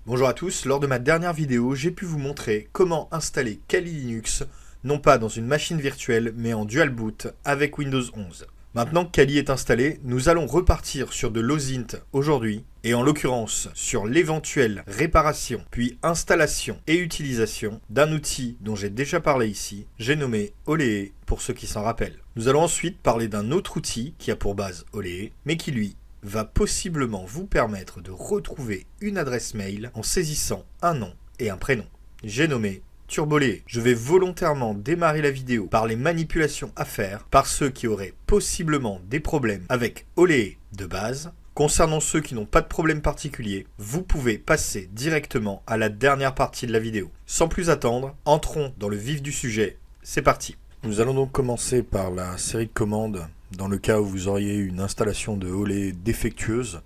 Bonjour à tous, lors de ma dernière vidéo, j'ai pu vous montrer comment installer Kali Linux, non pas dans une machine virtuelle, mais en dual boot avec Windows 11. Maintenant que Kali est installé, nous allons repartir sur de l'OSINT aujourd'hui, et en l'occurrence sur l'éventuelle réparation, puis installation et utilisation d'un outil dont j'ai déjà parlé ici, j'ai nommé Olee pour ceux qui s'en rappellent. Nous allons ensuite parler d'un autre outil qui a pour base Olee, mais qui lui va possiblement vous permettre de retrouver une adresse mail en saisissant un nom et un prénom. J'ai nommé Turbolee. Je vais volontairement démarrer la vidéo par les manipulations à faire par ceux qui auraient possiblement des problèmes avec Olee de base. Concernant ceux qui n'ont pas de problème particulier, vous pouvez passer directement à la dernière partie de la vidéo. Sans plus attendre, entrons dans le vif du sujet. C'est parti. Nous allons donc commencer par la série de commandes dans le cas où vous auriez une installation de Olee défectueuse,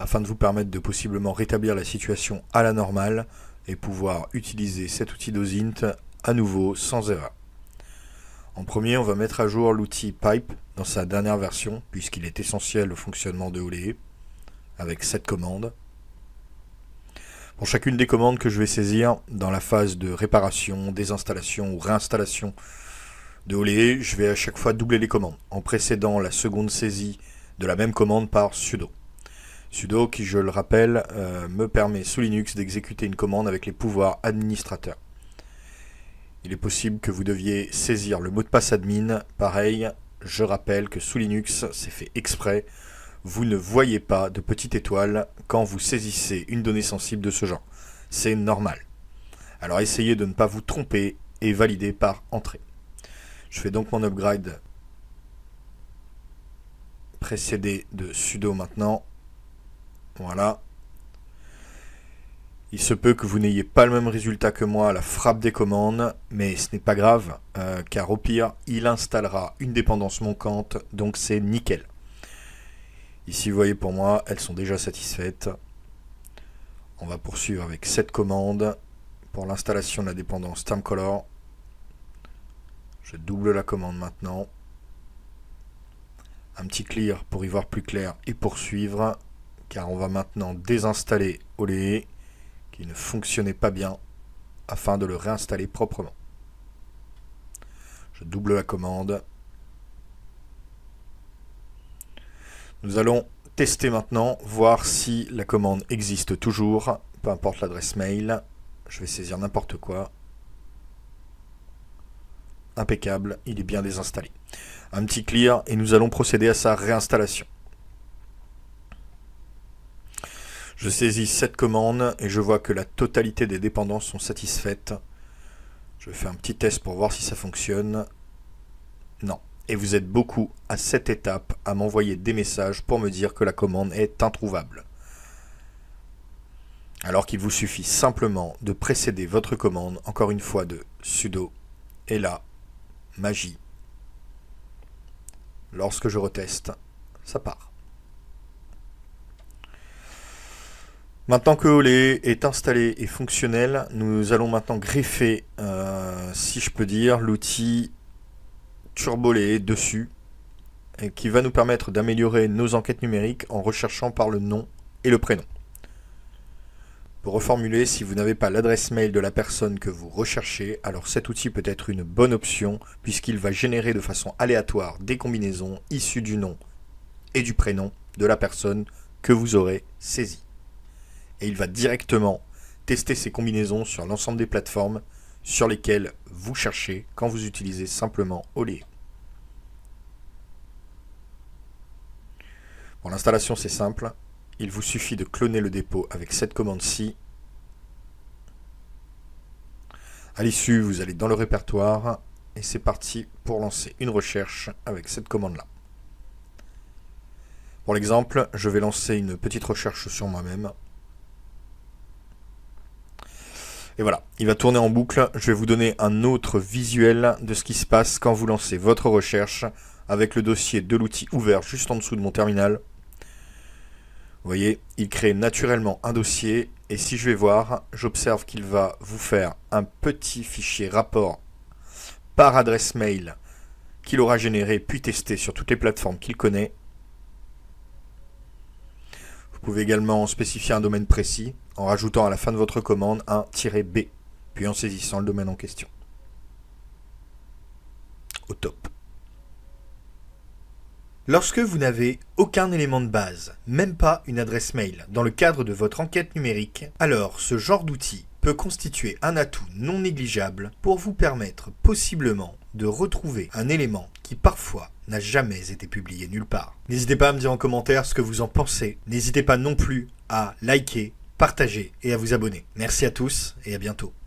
afin de vous permettre de possiblement rétablir la situation à la normale et pouvoir utiliser cet outil d'OSINT à nouveau sans erreur. En premier, on va mettre à jour l'outil Pipe dans sa dernière version, puisqu'il est essentiel au fonctionnement de Olee, avec cette commande. Pour chacune des commandes que je vais saisir dans la phase de réparation, désinstallation ou réinstallation de Olee, je vais à chaque fois doubler les commandes, en précédant la seconde saisie de la même commande par sudo. Sudo qui, je le rappelle, me permet sous Linux d'exécuter une commande avec les pouvoirs administrateurs. Il est possible que vous deviez saisir le mot de passe admin. Pareil, je rappelle que sous Linux, c'est fait exprès. Vous ne voyez pas de petite étoile quand vous saisissez une donnée sensible de ce genre. C'est normal. Alors essayez de ne pas vous tromper et valider par entrée. Je fais donc mon upgrade précédé de sudo maintenant. Voilà. Il se peut que vous n'ayez pas le même résultat que moi à la frappe des commandes, mais ce n'est pas grave, car au pire, il installera une dépendance manquante, donc c'est nickel. Ici, vous voyez pour moi, elles sont déjà satisfaites. On va poursuivre avec cette commande pour l'installation de la dépendance TermColor. Je double la commande maintenant. Un petit clear pour y voir plus clair et poursuivre, car on va maintenant désinstaller Olee qui ne fonctionnait pas bien afin de le réinstaller proprement. Je double la commande. Nous allons tester maintenant, voir si la commande existe toujours, peu importe l'adresse mail. Je vais saisir n'importe quoi. Impeccable, il est bien désinstallé. Un petit clear et nous allons procéder à sa réinstallation. Je saisis cette commande et je vois que la totalité des dépendances sont satisfaites. Je fais un petit test pour voir si ça fonctionne. Non. Et vous êtes beaucoup à cette étape à m'envoyer des messages pour me dire que la commande est introuvable. Alors qu'il vous suffit simplement de précéder votre commande, encore une fois de sudo, et là, magie. Lorsque je reteste, ça part. Maintenant que Olee est installé et fonctionnel, nous allons maintenant greffer, si je peux dire, l'outil Turbolee dessus, qui va nous permettre d'améliorer nos enquêtes numériques en recherchant par le nom et le prénom. Pour reformuler, si vous n'avez pas l'adresse mail de la personne que vous recherchez, alors cet outil peut être une bonne option, puisqu'il va générer de façon aléatoire des combinaisons issues du nom et du prénom de la personne que vous aurez saisie. Et il va directement tester ces combinaisons sur l'ensemble des plateformes sur lesquelles vous cherchez quand vous utilisez simplement Olee. Pour l'installation, c'est simple. Il vous suffit de cloner le dépôt avec cette commande-ci. À l'issue, vous allez dans le répertoire et c'est parti pour lancer une recherche avec cette commande-là. Pour l'exemple, je vais lancer une petite recherche sur moi-même. Et voilà, il va tourner en boucle. Je vais vous donner un autre visuel de ce qui se passe quand vous lancez votre recherche avec le dossier de l'outil ouvert juste en dessous de mon terminal. Vous voyez, il crée naturellement un dossier et si je vais voir, j'observe qu'il va vous faire un petit fichier rapport par adresse mail qu'il aura généré puis testé sur toutes les plateformes qu'il connaît. Vous pouvez également spécifier un domaine précis en rajoutant à la fin de votre commande un "-b", puis en saisissant le domaine en question. Au top. Lorsque vous n'avez aucun élément de base, même pas une adresse mail, dans le cadre de votre enquête numérique, alors ce genre d'outil peut constituer un atout non négligeable pour vous permettre possiblement de retrouver un élément qui parfois n'a jamais été publié nulle part. N'hésitez pas à me dire en commentaire ce que vous en pensez. N'hésitez pas non plus à liker, partager et à vous abonner. Merci à tous et à bientôt.